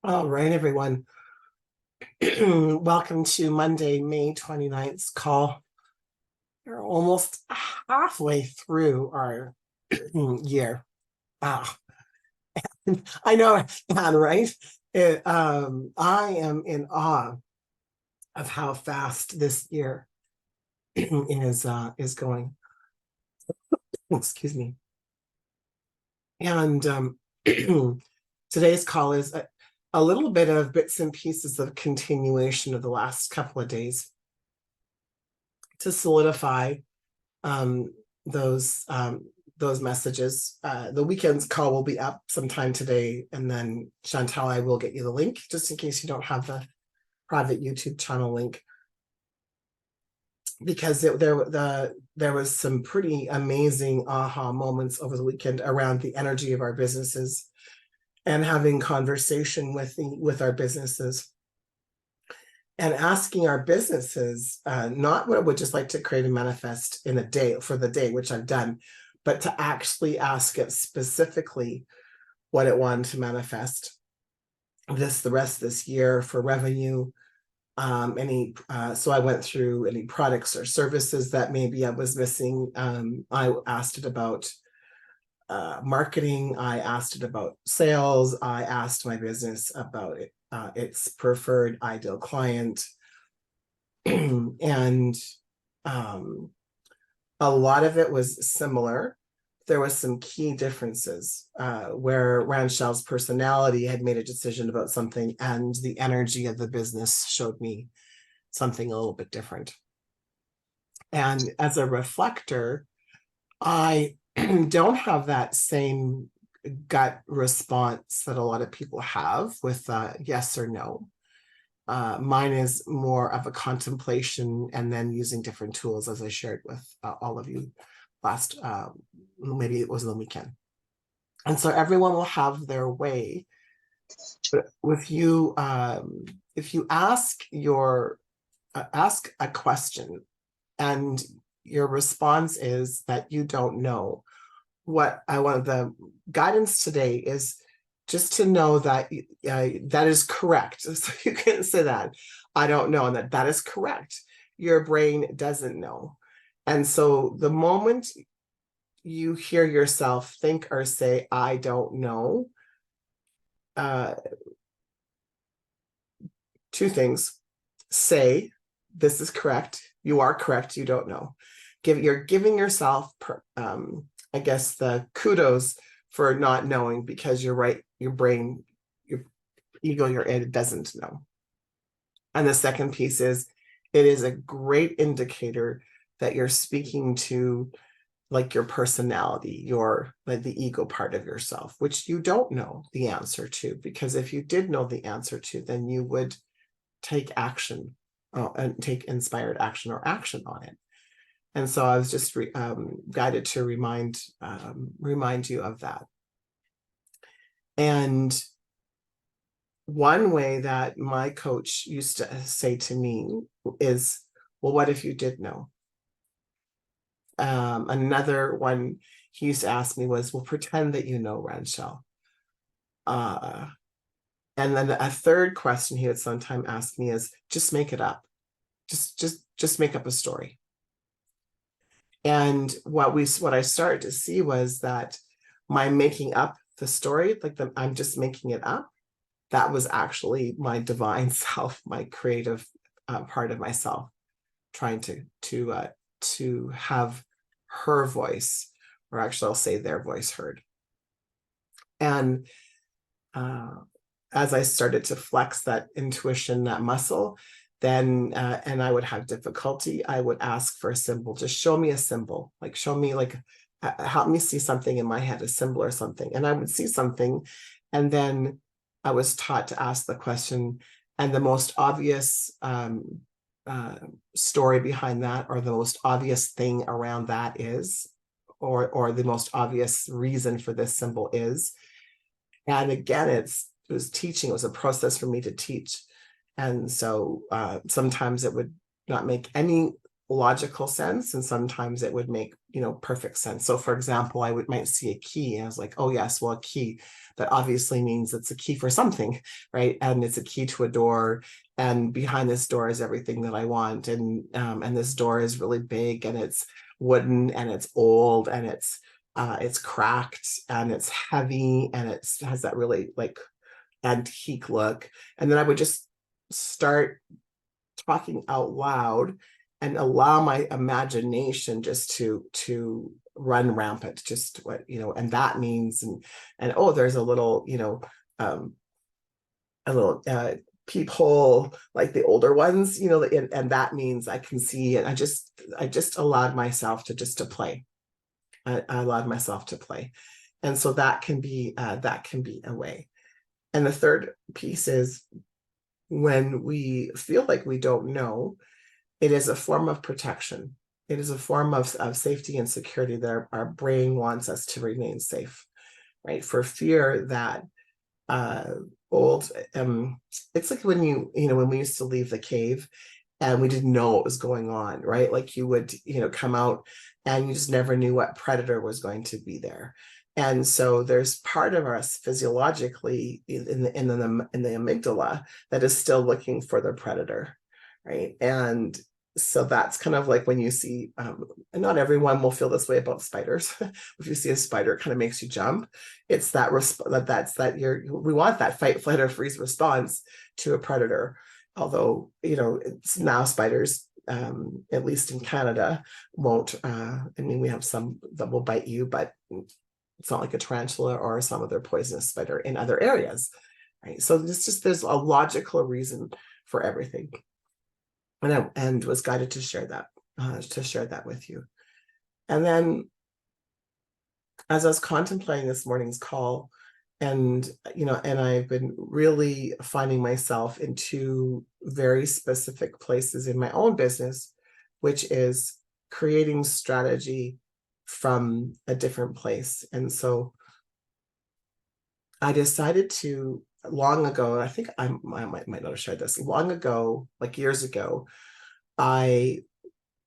All right, everyone. Welcome to Monday, May 29th's call. We're almost halfway through our year. Wow. I know, Anne, right? I am in awe of how fast this year is going. Excuse me. And today's call is a little bit of bits and pieces of continuation of the last couple of days to solidify um, those messages. The weekend's call will be up sometime today, and then Chantal, I will get you the link just in case you don't have the private YouTube channel link, because there was some pretty amazing aha moments over the weekend around the energy of our businesses and having conversation with our businesses and asking our businesses not what I would just like to create and manifest in a day for the day, which I've done, but to actually ask it specifically what it wanted to manifest the rest of this year for revenue. So I went through any products or services that maybe I was missing. I asked it about marketing. I asked it about sales. I asked my business about its preferred ideal client. And a lot of it was similar. There was some key differences where Ranchel's personality had made a decision about something, and the energy of the business showed me something a little bit different. And as a reflector, I don't have that same gut response that a lot of people have with yes or no. Mine is more of a contemplation and then using different tools, as I shared with all of you last, maybe it was on the weekend. And so everyone will have their way. But with you, if you ask a question and your response is that you don't know, what I want, the guidance today is just to know that that is correct. So you can say that I don't know, and that is correct. Your brain doesn't know. And so the moment you hear yourself think or say, I don't know, two things. Say, this is correct. You are correct. You don't know. You're giving yourself, I guess, the kudos for not knowing, because you're right. Your brain, your ego, it doesn't know. And the second piece is, it is a great indicator that you're speaking to like your personality, like the ego part of yourself, which you don't know the answer to, because if you did know the answer to, then you would take action and take inspired action or action on it. And so I was just guided to remind you of that. And one way that my coach used to say to me is, well, what if you did know? Another one he used to ask me was, well, pretend that you know, Ranchel. And then a third question he would sometimes ask me is, just make it up. Just make up a story. And what I started to see was that my making up the story, like I'm just making it up, that was actually my divine self, my creative part of myself, trying to have her voice, or actually I'll say their voice, heard. And as I started to flex that intuition, that muscle, then and I would have difficulty, I would ask for a symbol. Just show me a symbol, like show me, like help me see something in my head, a symbol or something. And I would see something, and then I was taught to ask the question, and the most obvious story behind that, or the most obvious thing around that is, or the most obvious reason for this symbol is. And again, it was teaching. It was a process for me to teach. And so sometimes it would not make any logical sense, and sometimes it would make perfect sense. So for example, might see a key and I was like, oh yes, well, a key, that obviously means it's a key for something, right? And it's a key to a door, and behind this door is everything that I want. And this door is really big, and it's wooden, and it's old, and it's cracked, and it's heavy, and it has that really like antique look. And then I would just start talking out loud and allow my imagination just to run rampant, just what, and that means, and oh, there's a little, a little peephole like the older ones, and that means I can see it. I just allowed myself to play. I allowed myself to play. And so that can be a way. And the third piece is, when we feel like we don't know, it is a form of protection. It is a form of safety and security that our brain wants us to remain safe, right? For fear that it's like when when we used to leave the cave and we didn't know what was going on, right? Like you would, come out and you just never knew what predator was going to be there. And so there's part of us physiologically in the amygdala that is still looking for the predator, right? And so that's kind of like when you see, and not everyone will feel this way about spiders. If you see a spider, it kind of makes you jump. It's that we want that fight, flight, or freeze response to a predator. Although, it's now spiders, at least in Canada, won't, we have some that will bite you, but it's not like a tarantula or some other poisonous spider in other areas, right? So there's a logical reason for everything. And was guided to share that with you. And then as I was contemplating this morning's call, and I've been really finding myself in two very specific places in my own business, which is creating strategy from a different place. And so I decided to, long ago, I think I might not have shared this, long ago, like years ago, I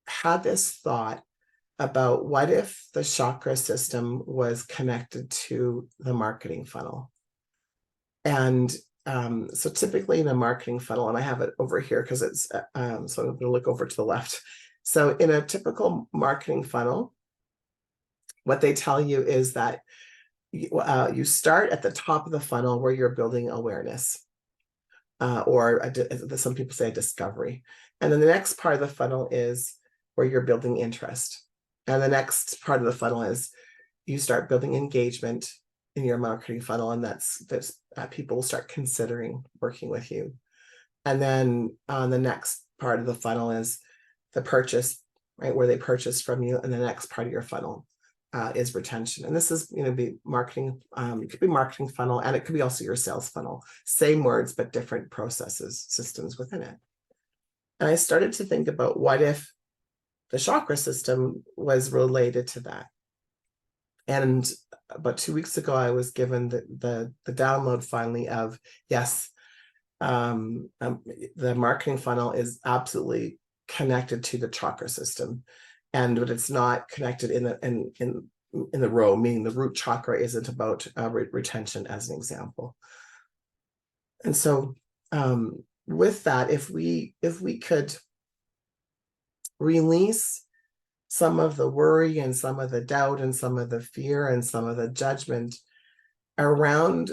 had this thought about what if the chakra system was connected to the marketing funnel. And so typically in a marketing funnel, and I have it over here because it's, so I'm going to look over to the left. So in a typical marketing funnel, what they tell you is that you start at the top of the funnel where you're building awareness, or some people say discovery. And then the next part of the funnel is where you're building interest. And the next part of the funnel is you start building engagement in your marketing funnel, and that's people will start considering working with you. And then the next part of the funnel is the purchase, right, where they purchase from you. And the next part of your funnel is retention. And this is, be marketing, it could be marketing funnel, and it could be also your sales funnel. Same words, but different processes, systems within it. And I started to think about, what if the chakra system was related to that? And about 2 weeks ago, I was given the download finally of, yes, the marketing funnel is absolutely connected to the chakra system, but it's not connected in the row, meaning the root chakra isn't about retention, as an example. And so with that, if we could release some of the worry and some of the doubt and some of the fear and some of the judgment around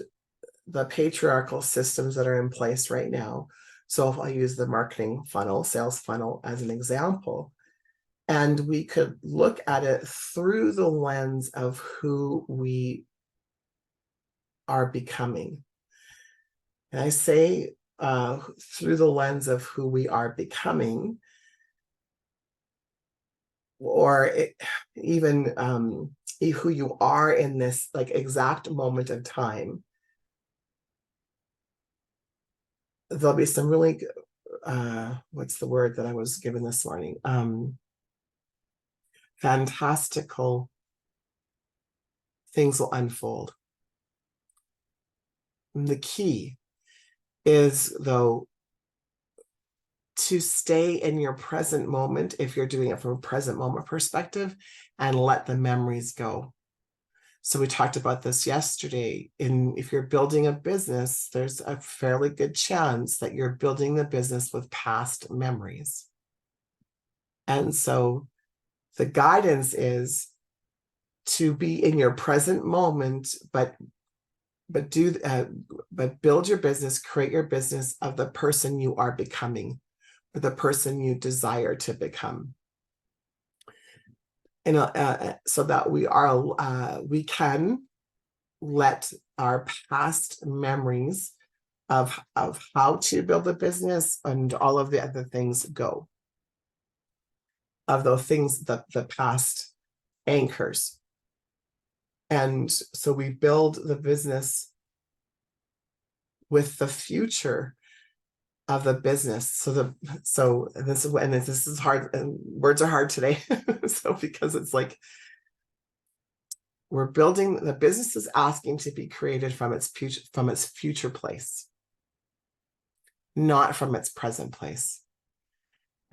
the patriarchal systems that are in place right now. So if I use the marketing funnel, sales funnel as an example, and we could look at it through the lens of who we are becoming. And I say through the lens of who we are becoming, or even who you are in this like exact moment of time. There'll be some really, what's the word that I was given this morning? Fantastical things will unfold. And the key is, though, to stay in your present moment. If you're doing it from a present moment perspective, and let the memories go. So we talked about this yesterday. If you're building a business, there's a fairly good chance that you're building the business with past memories. And so the guidance is to be in your present moment, but build your business, create your business of the person you are becoming, or the person you desire to become. And so that we can let our past memories of how to build a business and all of the other things go, of those things that the past anchors. And so we build the business with the future of the business. So this is hard, and words are hard today. So because it's like we're building, the business is asking to be created from its future place, not from its present place.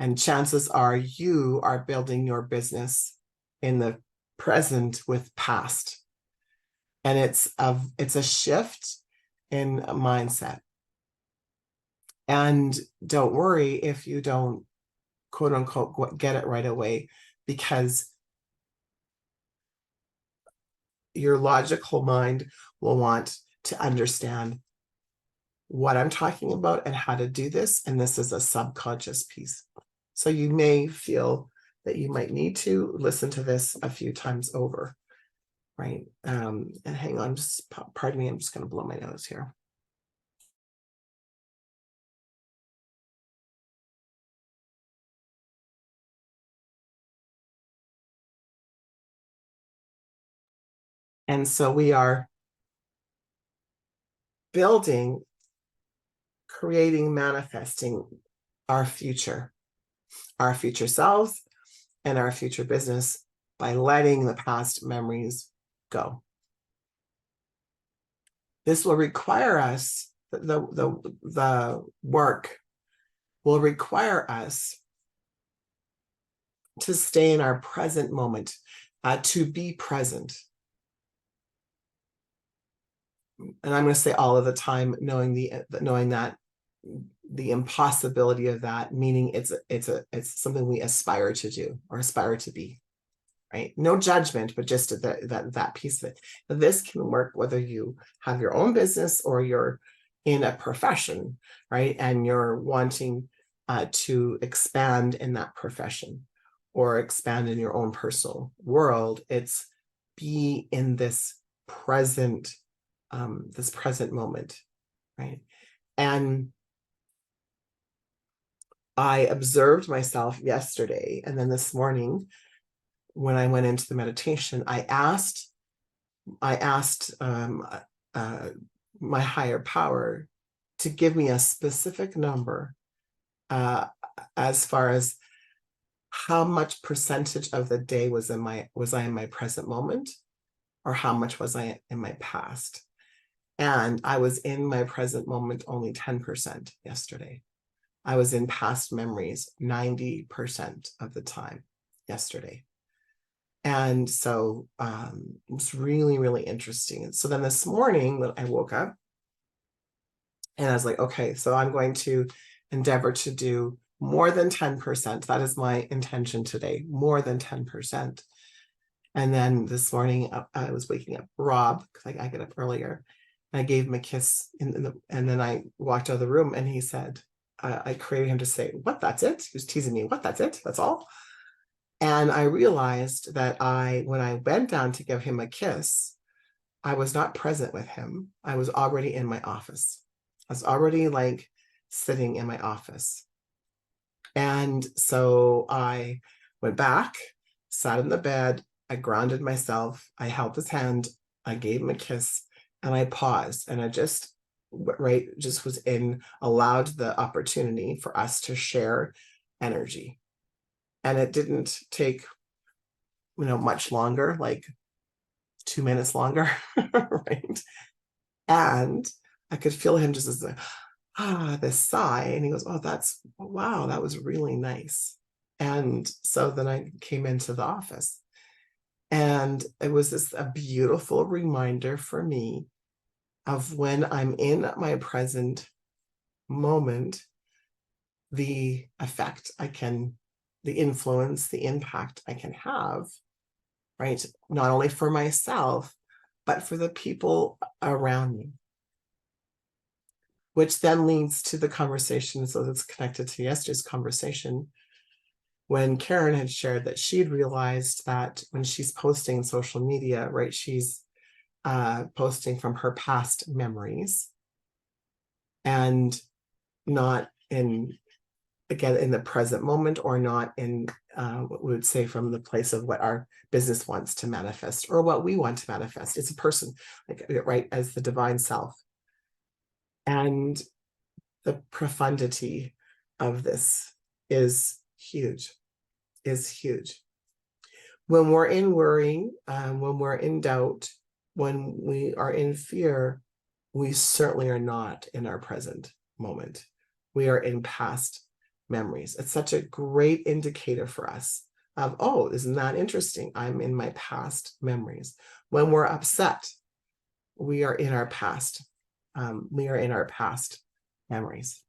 And chances are you are building your business in the present with past. And it's a shift in mindset. And don't worry if you don't, quote unquote, get it right away, because your logical mind will want to understand what I'm talking about and how to do this. And this is a subconscious piece. So you may feel that you might need to listen to this a few times over, right? And hang on, pardon me, I'm just going to blow my nose here. And so we are building, creating, manifesting our future selves and our future business by letting the past memories go. This will require us, the work will require us to stay in our present moment, to be present. And I'm going to say all of the time, knowing that the impossibility of that, meaning it's something we aspire to do or aspire to be, right? No judgment, but just that piece of it. This can work whether you have your own business or you're in a profession, right? And you're wanting to expand in that profession or expand in your own personal world. It's be in this present moment, right? And I observed myself yesterday, and then this morning when I went into the meditation, I asked my higher power to give me a specific number as far as how much percentage of the day was I in my present moment, or how much was I in my past. And I was in my present moment only 10% yesterday. I was in past memories 90% of the time yesterday. And so it was really, really interesting. And so then this morning I woke up and I was like, okay, so I'm going to endeavor to do more than 10%. That is my intention today, more than 10%. And then this morning I was waking up Rob, because I get up earlier. I gave him a kiss and then I walked out of the room and he said, I created him to say, what, that's it? He was teasing me, what, that's it? That's all? And I realized that when I bent down to give him a kiss, I was not present with him. I was already in my office. I was already like sitting in my office. And so I went back, sat in the bed, I grounded myself, I held his hand, I gave him a kiss, and I paused, and I just was allowed the opportunity for us to share energy. And it didn't take, much longer, like 2 minutes longer, right? And I could feel him just as this sigh, and he goes, oh, wow, that was really nice. And so then I came into the office And it was a beautiful reminder for me of when I'm in my present moment, the effect I can, the influence, the impact I can have, right? Not only for myself, but for the people around me. Which then leads to the conversation. So that's connected to yesterday's conversation when Karen had shared that she'd realized that when she's posting social media, right, she's posting from her past memories and not in, again, in the present moment, or not in what we would say from the place of what our business wants to manifest or what we want to manifest. It's a person, like, right, as the divine self. And the profundity of this is huge, When we're in worrying, when we're in doubt, when we are in fear, we certainly are not in our present moment. We are in past memories. It's such a great indicator for us of, oh, isn't that interesting? I'm in my past memories. When we're upset, we are in our past. We are in our past memories.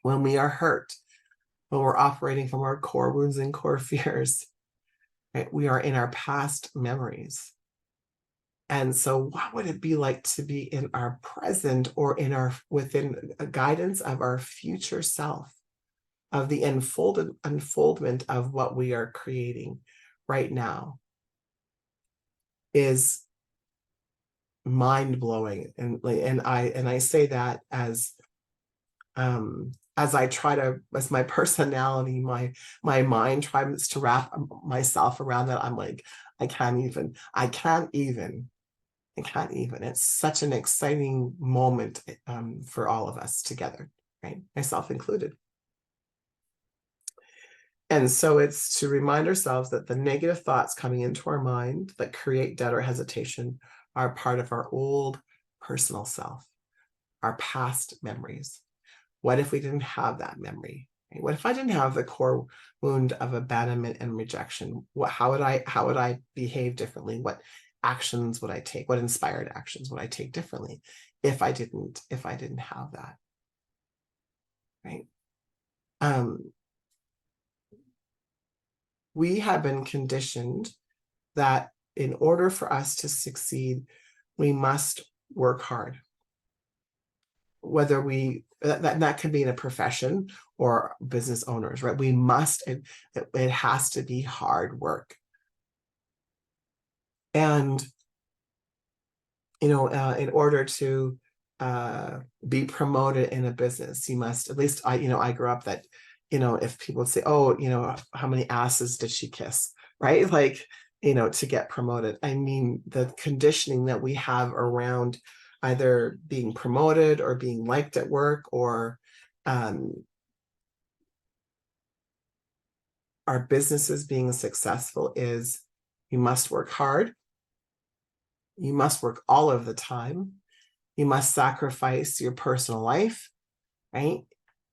When we are hurt, when we're operating from our core wounds and core fears, right, we are in our past memories. And so what would it be like to be in our present, or in our, within a guidance of our future self, of the unfoldment of what we are creating right now, is mind-blowing. And I say that as I try to, as my personality, my mind tries to wrap myself around that. I'm like, I can't even. It's such an exciting moment for all of us together, right? Myself included. And so it's to remind ourselves that the negative thoughts coming into our mind that create doubt or hesitation are part of our old personal self, our past memories. What if we didn't have that memory? Right? What if I didn't have the core wound of abandonment and rejection? How would I behave differently? What actions would I take? What inspired actions would I take differently if I didn't have that? Right? We have been conditioned that in order for us to succeed, we must work hard. Whether that can be in a profession or business owners, right? We must, it has to be hard work. And, in order to be promoted in a business, you must, at least I grew up that, if people say, oh, how many asses did she kiss? Right? Like, to get promoted. I mean, the conditioning that we have around either being promoted or being liked at work, or our businesses being successful, is you must work hard. You must work all of the time. You must sacrifice your personal life, right?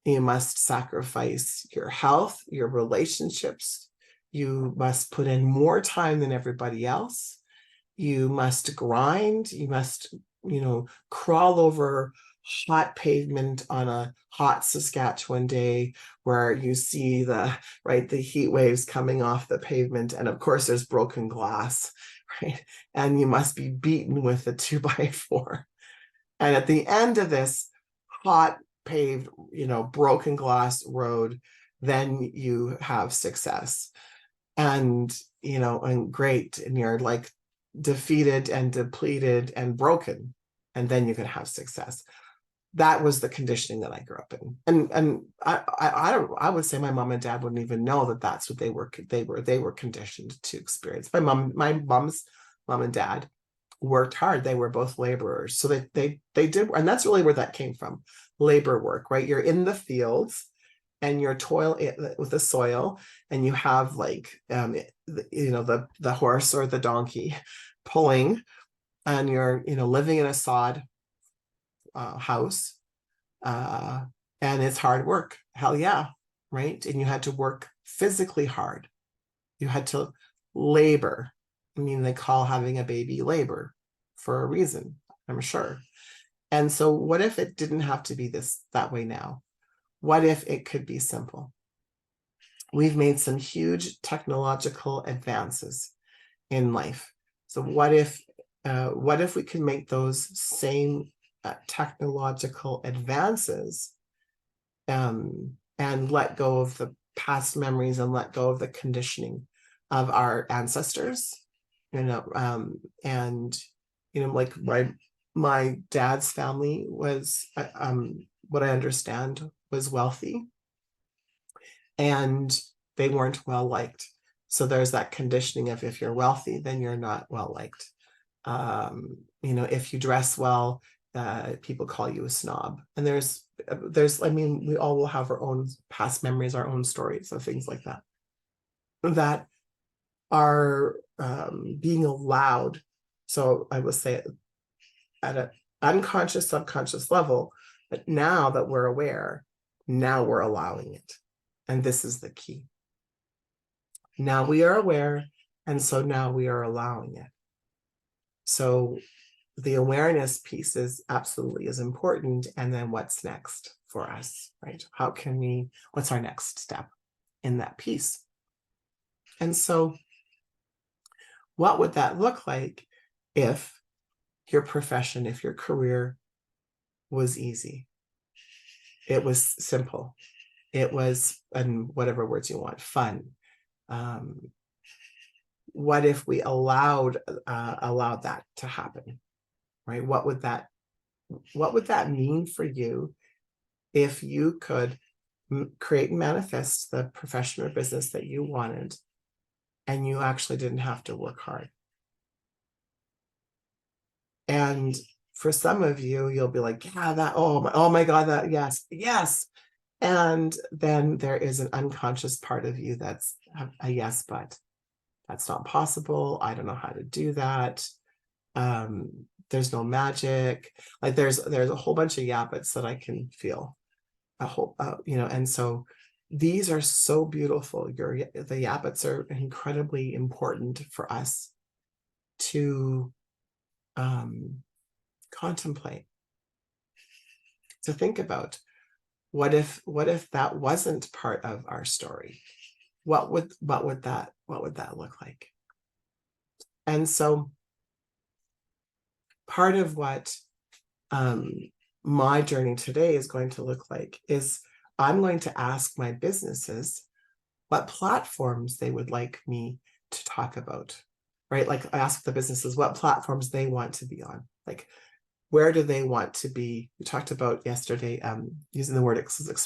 You must sacrifice your health, your relationships. You must put in more time than everybody else. You must grind. You must, crawl over hot pavement on a hot Saskatchewan day where you see the heat waves coming off the pavement. And of course, there's broken glass, right? And you must be beaten with a 2x4. And at the end of this hot paved, broken glass road, then you have success. And, and great. And you're like defeated and depleted and broken. And then you can have success. That was the conditioning that I grew up in. And I would say my mom and dad wouldn't even know that that's what they were conditioned to experience. My mom's mom and dad worked hard. They were both laborers. So they did, and that's really where that came from. Labor work, right? You're in the fields and you're toiling with the soil, and you have the horse or the donkey pulling, and you're living in a sod house, and it's hard work. Hell yeah, right? And you had to work physically hard. You had to labor. I mean, they call having a baby labor for a reason, I'm sure. And so what if it didn't have to be that way now? What if it could be simple? We've made some huge technological advances in life. So what if we could make those same technological advances and let go of the past memories and let go of the conditioning of our ancestors, and like my dad's family was, what I understand, was wealthy, and they weren't well liked. So there's that conditioning of, if you're wealthy, then you're not well liked. If you dress well, people call you a snob. And I mean, we all will have our own past memories, our own stories of things like that, that are being allowed. So I will say, at an unconscious, subconscious level, but now that we're aware, now we're allowing it. And this is the key. Now we are aware, and so now we are allowing it. So the awareness piece is absolutely as important. And then what's next for us, right? What's our next step in that piece? And so what would that look like if your profession, if your career was easy? It was simple. It was, and whatever words you want, fun. What if we allowed that to happen, right? What would that mean for you if you could create and manifest the profession or business that you wanted, and you actually didn't have to work hard? And for some of you, you'll be like, yeah, oh my God, that, yes. And then there is an unconscious part of you that's a yes, but that's not possible. I don't know how to do that. There's no magic. Like there's a whole bunch of yappets that I can feel. And so these are so beautiful. The yappets are incredibly important for us to contemplate, to think about. What if that wasn't part of our story? What would that look like? And so part of what my journey today is going to look like is, I'm going to ask my businesses what platforms they would like me to talk about, right? Like, I ask the businesses what platforms they want to be on. Like, where do they want to be? We talked about yesterday, using the word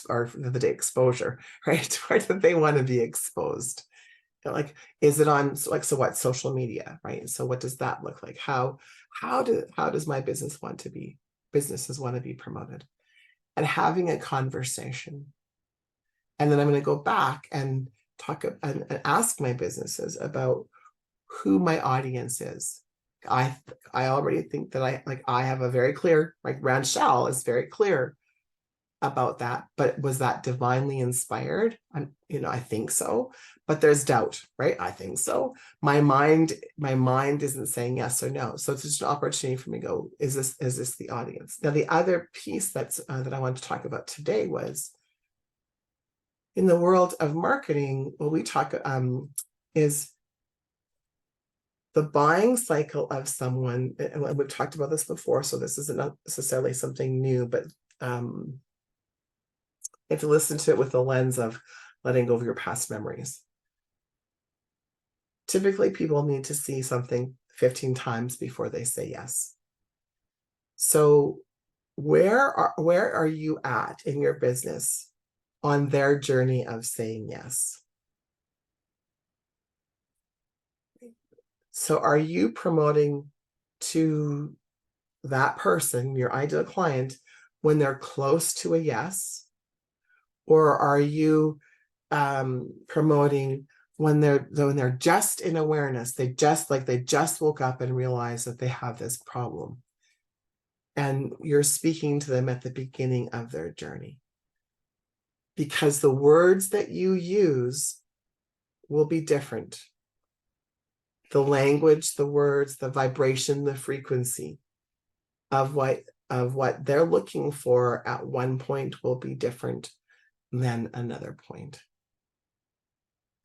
or the day exposure, right? Where do they want to be exposed? Like, is it on, so what, social media, right? So what does that look like? How does my businesses want to be promoted? And having a conversation. And then I'm going to go back and talk and ask my businesses about who my audience is. I already think that I have a very clear, like Ranchelle is very clear about that, but was that divinely inspired? I think so, but there's doubt, right? I think so. My mind isn't saying yes or no. So it's just an opportunity for me to go, is this the audience? Now, the other piece that I want to talk about today was, in the world of marketing, what we talk is the buying cycle of someone, and we've talked about this before, so this isn't necessarily something new, but you have to listen to it with the lens of letting go of your past memories. Typically, people need to see something 15 times before they say yes. So where are you at in your business on their journey of saying yes? So are you promoting to that person, your ideal client, when they're close to a yes? Or are you promoting when they're just in awareness, they just woke up and realized that they have this problem, and you're speaking to them at the beginning of their journey? Because the words that you use will be different. the language, the words, the vibration, the frequency of what they're looking for at one point will be different than another point.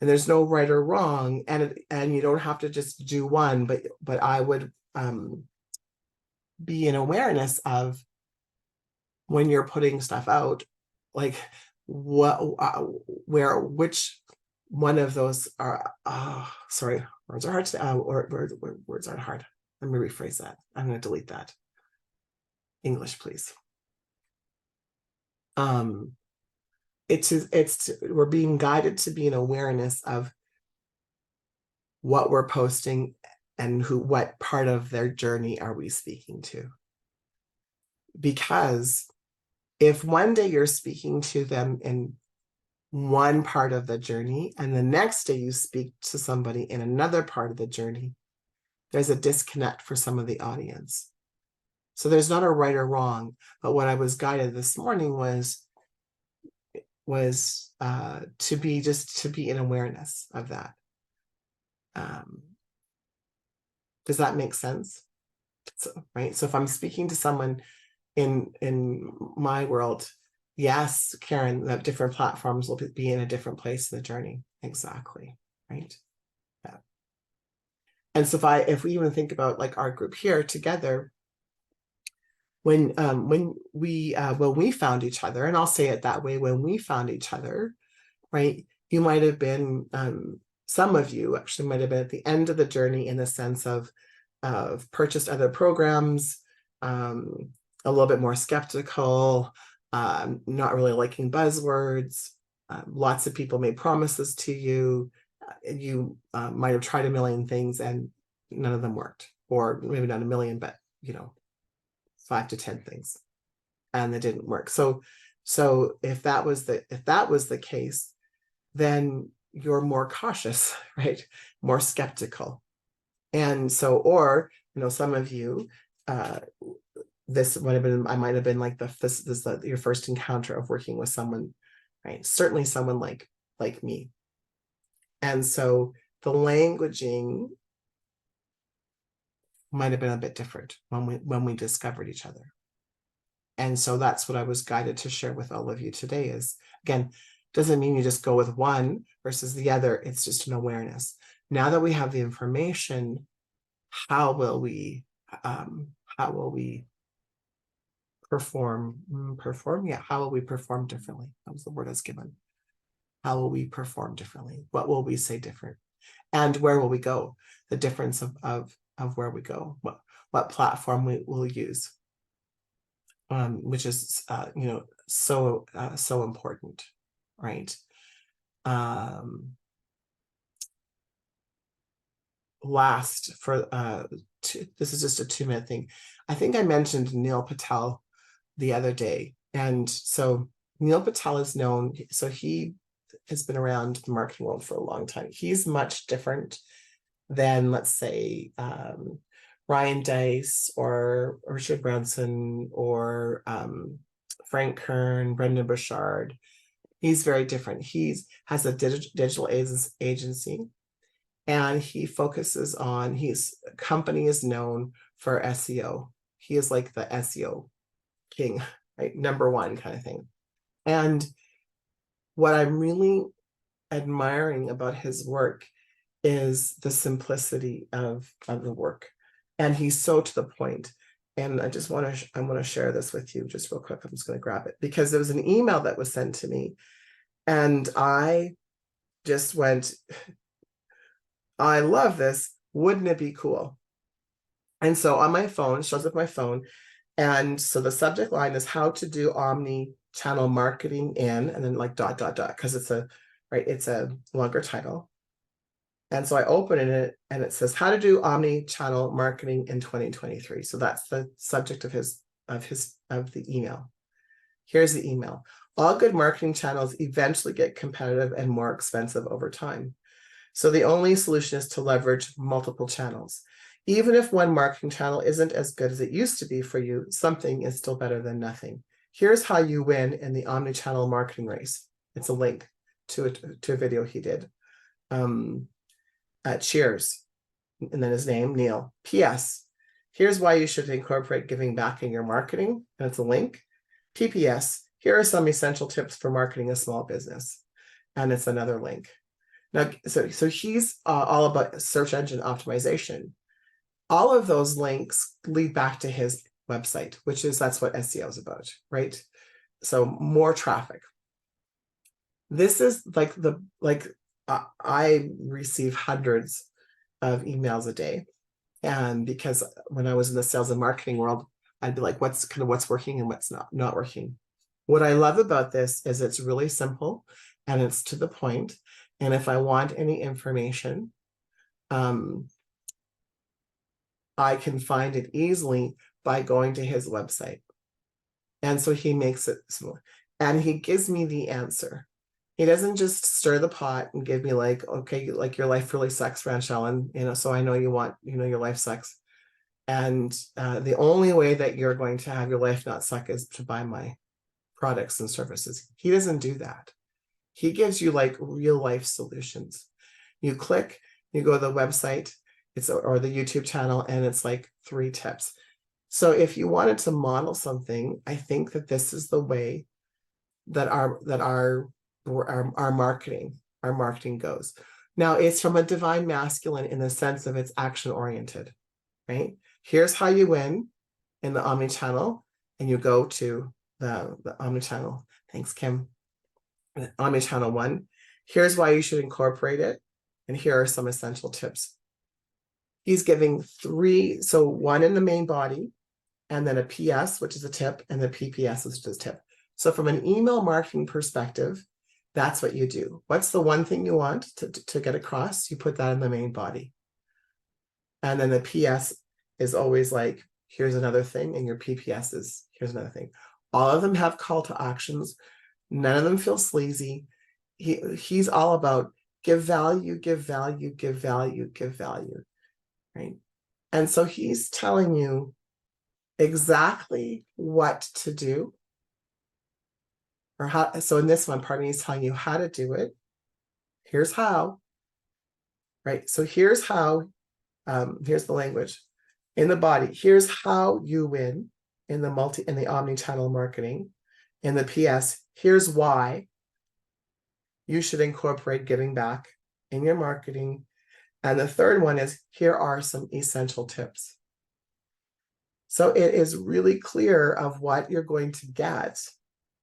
And there's no right or wrong, and you don't have to just do one, but I would be in awareness of when you're putting stuff out, like which one of those are, sorry, words are hard to, words aren't hard. Let me rephrase that. I'm going to delete that. English, please. We're being guided to be in awareness of what we're posting and what part of their journey are we speaking to. Because if one day you're speaking to them in one part of the journey and the next day you speak to somebody in another part of the journey, there's a disconnect for some of the audience. So there's not a right or wrong, but what I was guided this morning was to be in awareness of that. Does that make sense? Right. So if I'm speaking to someone in my world, yes, Karen, that different platforms will be in a different place in the journey. Exactly. Right. Yeah. And so if we even think about like our group here together, when we found each other, and I'll say it that way, when we found each other, right, you might have been, some of you actually might have been at the end of the journey in the sense of purchased other programs, a little bit more skeptical, not really liking buzzwords. Lots of people made promises to you. You might have tried a million things and none of them worked, or maybe not a million, but 5 to 10 things, and they didn't work. So if that was the case, then you're more cautious, right? More skeptical. And so, or some of you, this might have been, I might have been like your first encounter of working with someone, right? Certainly someone like me. And so the languaging might have been a bit different when we discovered each other. And so that's what I was guided to share with all of you today is, again, doesn't mean you just go with one versus the other. It's just an awareness. Now that we have the information, how will we perform? Yeah, how will we perform differently? That was the word I was given. How will we perform differently? What will we say different? And where will we go? The difference of where we go, what platform we will use, which is so important, right? Last for this is just a 2-minute thing. I think I mentioned Neil Patel the other day, and so Neil Patel is known. So he has been around the marketing world for a long time. He's much different than, let's say, Ryan Deiss or Richard Branson or Frank Kern, Brendan Burchard. He's very different. He has a digital agency, and he focuses on, his company is known for SEO. He is like the SEO king, right? #1 kind of thing. And what I'm really admiring about his work is the simplicity of the work. And he's so to the point. And I want to share this with you just real quick. I'm just going to grab it because there was an email that was sent to me, and I just went, I love this. Wouldn't it be cool? And so on my phone, it shows up my phone. And so the subject line is how to do omni-channel marketing in, and then like ... because it's a longer title. And so I open it and it says how to do omni-channel marketing in 2023. So that's the subject of the email. Here's the email. All good marketing channels eventually get competitive and more expensive over time. So the only solution is to leverage multiple channels. Even if one marketing channel isn't as good as it used to be for you, something is still better than nothing. Here's how you win in the omni-channel marketing race. It's a link to a video he did. Cheers. and then his name, Neil. P.S. Here's why you should incorporate giving back in your marketing. And it's a link. P.P.S. Here are some essential tips for marketing a small business. And it's another link. Now, so he's all about search engine optimization. All of those links lead back to his website, which is, that's what SEO is about, right? So more traffic. This is I receive hundreds of emails a day. And because when I was in the sales and marketing world, I'd be like, what's working and what's not working. What I love about this is it's really simple and it's to the point. And if I want any information, I can find it easily by going to his website. And so he makes it smooth. And he gives me the answer. He doesn't just stir the pot and give me like, okay, like your life really sucks, Ranchelle, and so I know you want, your life sucks. And the only way that you're going to have your life not suck is to buy my products and services. He doesn't do that. He gives you like real life solutions. You click, you go to the website, or the YouTube channel, and it's like 3 tips. So if you wanted to model something, I think that this is the way that our marketing goes. Now, it's from a divine masculine in the sense of it's action oriented, right? Here's how you win in the omnichannel, and you go to the omnichannel. Thanks, Kim. Omnichannel 1. Here's why you should incorporate it, and here are some essential tips. He's giving 3, so 1 in the main body, and then a PS, which is a tip, and the PPS, which is a tip. So from an email marketing perspective, that's what you do. What's the one thing you want to get across? You put that in the main body. And then the PS is always like, here's another thing, and your PPS is, here's another thing. All of them have call to actions. None of them feel sleazy. He's all about give value, give value, give value, give value, right? And so he's telling you exactly what to do, or how. So in this one, part of me is telling you how to do it. Here's how, right? So here's how, here's the language in the body. Here's how you win in the omni-channel marketing. In the PS, here's why you should incorporate giving back in your marketing. And the third one is, here are some essential tips. So it is really clear of what you're going to get,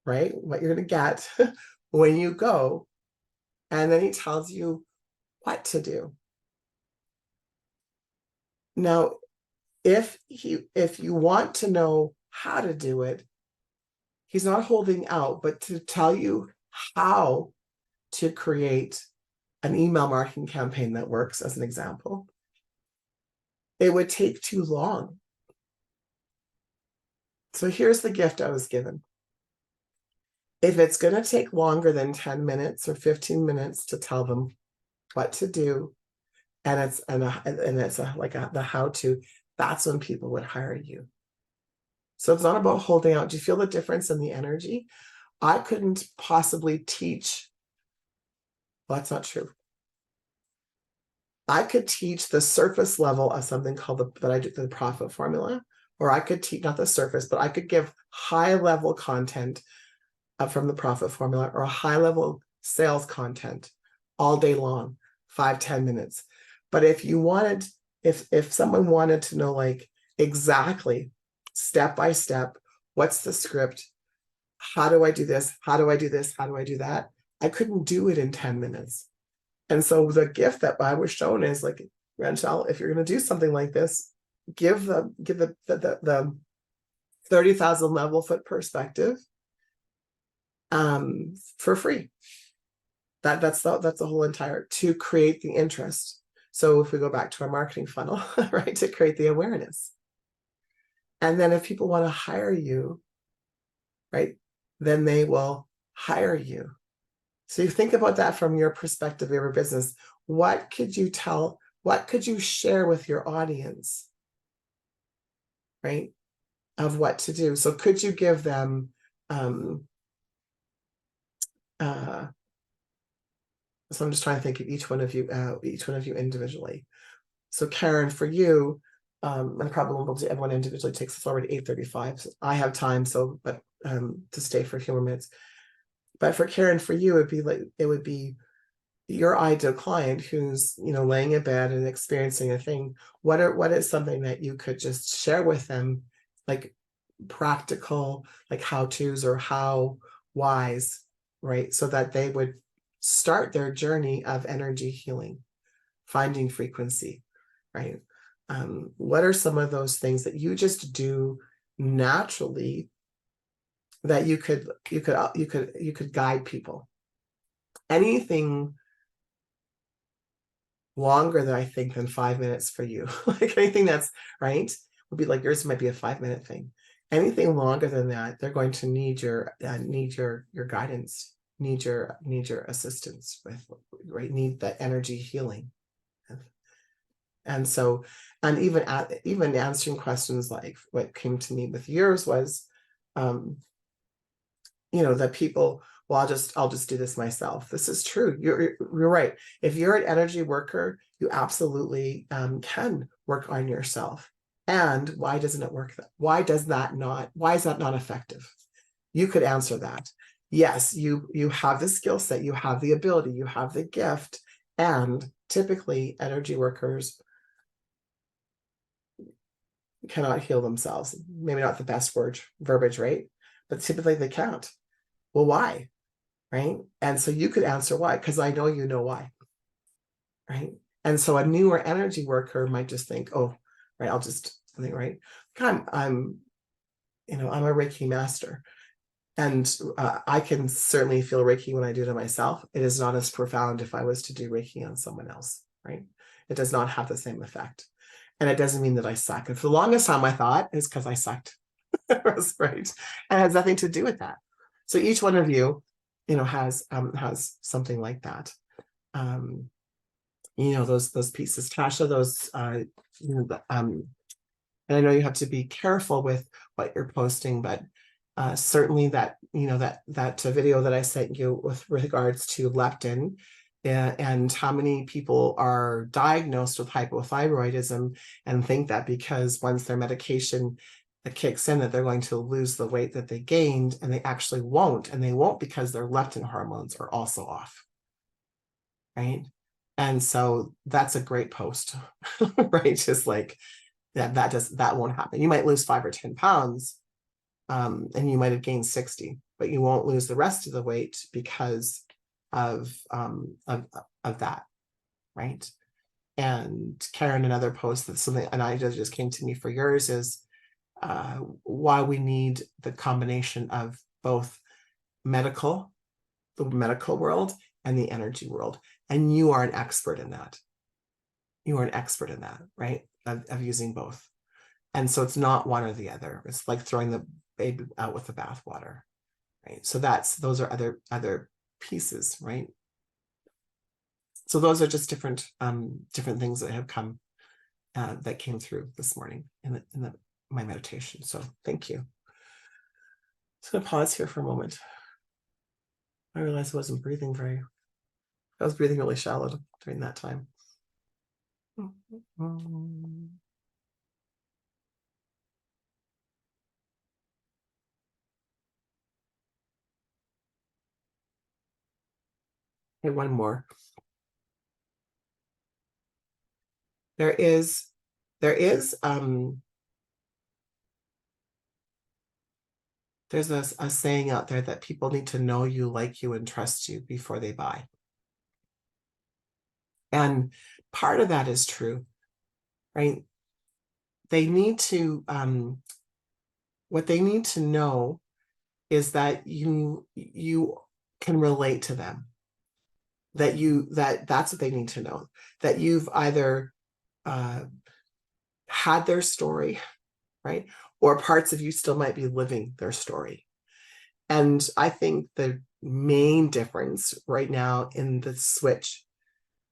right? What you're going to get when you go. And then he tells you what to do. Now, if you want to know how to do it, he's not holding out, but to tell you how to create an email marketing campaign that works, as an example, it would take too long. So here's the gift I was given. If it's going to take longer than 10 minutes or 15 minutes to tell them what to do, and it's the how to, that's when people would hire you. So it's not about holding out. Do you feel the difference in the energy? I couldn't possibly teach. Well, that's not true. I could teach the surface level of something called the profit formula, or I could teach, not the surface, but I could give high level content from the profit formula, or a high level sales content all day long, 5-10 minutes. But if you wanted, if someone wanted to know like exactly step by step, what's the script? How do I do this? How do I do this? How do I do that? I couldn't do it in 10 minutes. And so the gift that I was shown is like, Ranchelle, if you're going to do something like this, give the 30,000 level foot perspective for free. That's the whole entire, to create the interest. So if we go back to our marketing funnel, right, to create the awareness. And then if people want to hire you, right, then they will hire you. So you think about that from your perspective of your business. What could you tell? What could you share with your audience, right, of what to do? So could you give them so I'm just trying to think of each one of you individually. So Karen, for you, and probably everyone individually takes us forward to 8:35. So I have time, so but to stay for a few more minutes. But for Karen, for you, it would be your ideal client who's, laying in bed and experiencing a thing. What is something that you could just share with them, like practical, like how to's or how whys, right? So that they would start their journey of energy healing, finding frequency, right? What are some of those things that you just do naturally that you could guide people? Anything longer than I think than 5 minutes for you, like anything that's right would be like yours might be a 5-minute thing. Anything longer than that, they're going to need your guidance, need your assistance with, right? Need that energy healing. And so, and even answering questions like what came to me with yours was, that people, well, I'll just do this myself. This is true. You're right. If you're an energy worker, you absolutely can work on yourself. And why doesn't it work? Why is that not effective? You could answer that. Yes, you have the skill set, you have the ability, you have the gift, and typically energy workers cannot heal themselves. Maybe not the best verbiage, right? But typically they can't. Well, why? Right? And so you could answer why, because I know you know why. Right? And so a newer energy worker might just think, oh, right, I'll just think, right? I'm a Reiki master. And I can certainly feel Reiki when I do it on myself. It is not as profound if I was to do Reiki on someone else, right? It does not have the same effect. And it doesn't mean that I suck. And for the longest time, I thought it's because I sucked. Right. And it has nothing to do with that. So each one of you, has something like that. Those pieces, Tasha, those, and I know you have to be careful with what you're posting, but certainly that video that I sent you with regards to leptin, and how many people are diagnosed with hypothyroidism and think that because once their medication kicks in that they're going to lose the weight that they gained, and they actually won't, and they won't because their leptin hormones are also off, right? And so that's a great post, right? Just like that won't happen. You might lose 5 or 10 pounds, and you might have gained 60, but you won't lose the rest of the weight because of that, right? And Karen, another post that's something, and I just came to me for yours, is why we need the combination of both the medical world and the energy world. And you are an expert in that. You are an expert in that, right? Of using both. And so it's not one or the other. It's like throwing the baby out with the bathwater, right? So those are other pieces, right? So those are just different things that have come, that came through this morning in my meditation. So thank you. Just gonna pause here for a moment. I realized I wasn't breathing I was breathing really shallow during that time. Okay, one more. There's a saying out there that people need to know you, like you, and trust you before they buy. And part of that is true, right? They need to, what they need to know is that you can relate to them. That's what they need to know. That you've either had their story, right? Or parts of you still might be living their story. And I think the main difference right now in the switch,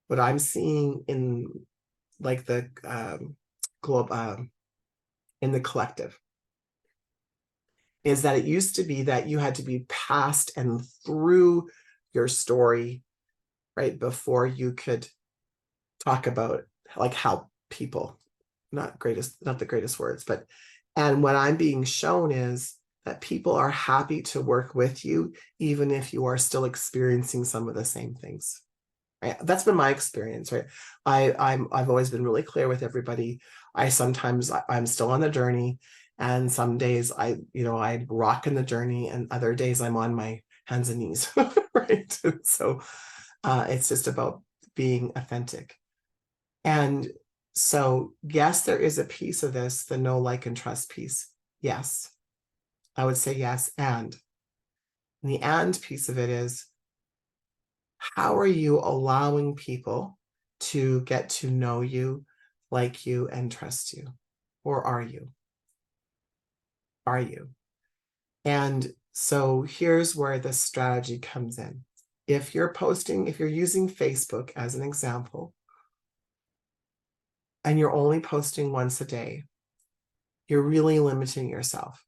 what I'm seeing in like the globe, in the collective, is that it used to be that you had to be past and through your story, right, before you could talk about like how people, not the greatest words, but, and what I'm being shown is that people are happy to work with you, even if you are still experiencing some of the same things. Right? That's been my experience, right? I've always been really clear with everybody. I'm still on the journey, and some days I rock in the journey, and other days I'm on my hands and knees, right? So it's just about being authentic. And so, yes, there is a piece of this, the know, like, and trust piece. Yes, I would say yes. And the and piece of it is, how are you allowing people to get to know you, like you, and trust you? Or are you? Are you? And so here's where the strategy comes in. If you're using Facebook as an example, and you're only posting once a day, you're really limiting yourself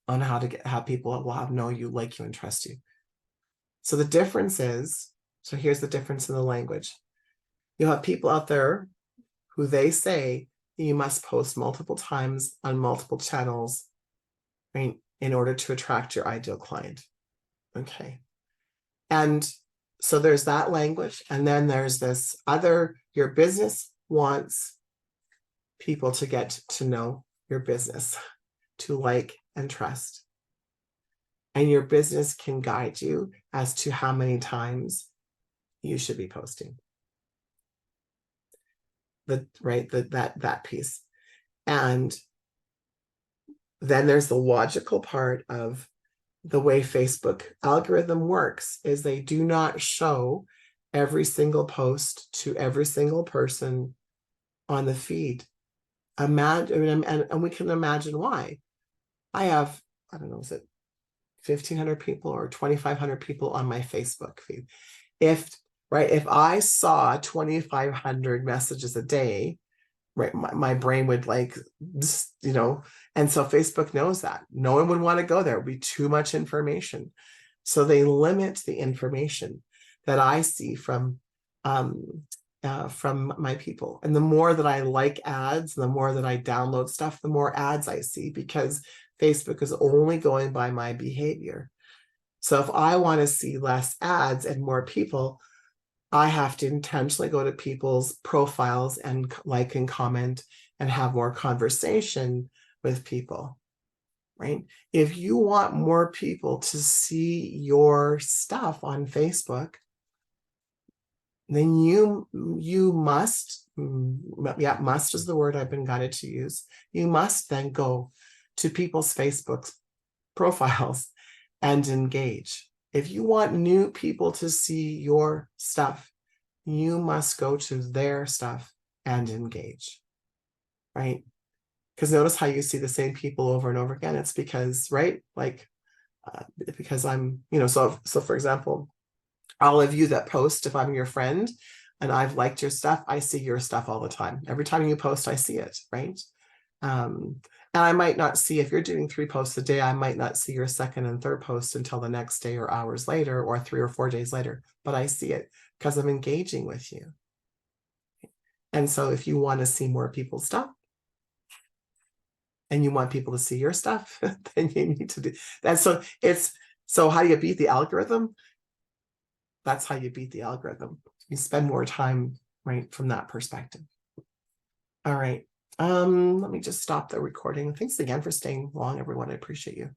on how people will know you, like you, and trust you. So the difference is, so here's the difference in the language. You'll have people out there who they say you must post multiple times on multiple channels, right, in order to attract your ideal client. Okay. And so there's that language. And then there's this other, your business wants people to get to know your business, to like and trust. And your business can guide you as to how many times you should be posting. That piece. And then there's the logical part of the way Facebook algorithm works is they do not show every single post to every single person on the feed. Imagine, and we can imagine why. I have, I don't know, is it 1,500 people or 2,500 people on my Facebook feed? If I saw 2,500 messages a day, right, my brain would and so Facebook knows that. No one would want to go there. It would be too much information. So they limit the information that I see from my people. And the more that I like ads, the more that I download stuff, the more ads I see, because Facebook is only going by my behavior. So if I want to see less ads and more people, I have to intentionally go to people's profiles and like and comment and have more conversation with people, right? If you want more people to see your stuff on Facebook, then you must, must is the word I've been guided to use. You must then go to people's Facebook profiles and engage. If you want new people to see your stuff, you must go to their stuff and engage, right? Because notice how you see the same people over and over again. It's because, right? Because I'm, so for example, all of you that post, if I'm your friend and I've liked your stuff, I see your stuff all the time. Every time you post, I see it, right? And I might not see, if you're doing 3 posts a day, I might not see your second and third post until the next day or hours later or 3 or 4 days later, but I see it because I'm engaging with you. And so if you want to see more people's stuff and you want people to see your stuff, then you need to do that. So how do you beat the algorithm? That's how you beat the algorithm. You spend more time, right, from that perspective. All right. Let me just stop the recording. Thanks again for staying long, everyone. I appreciate you.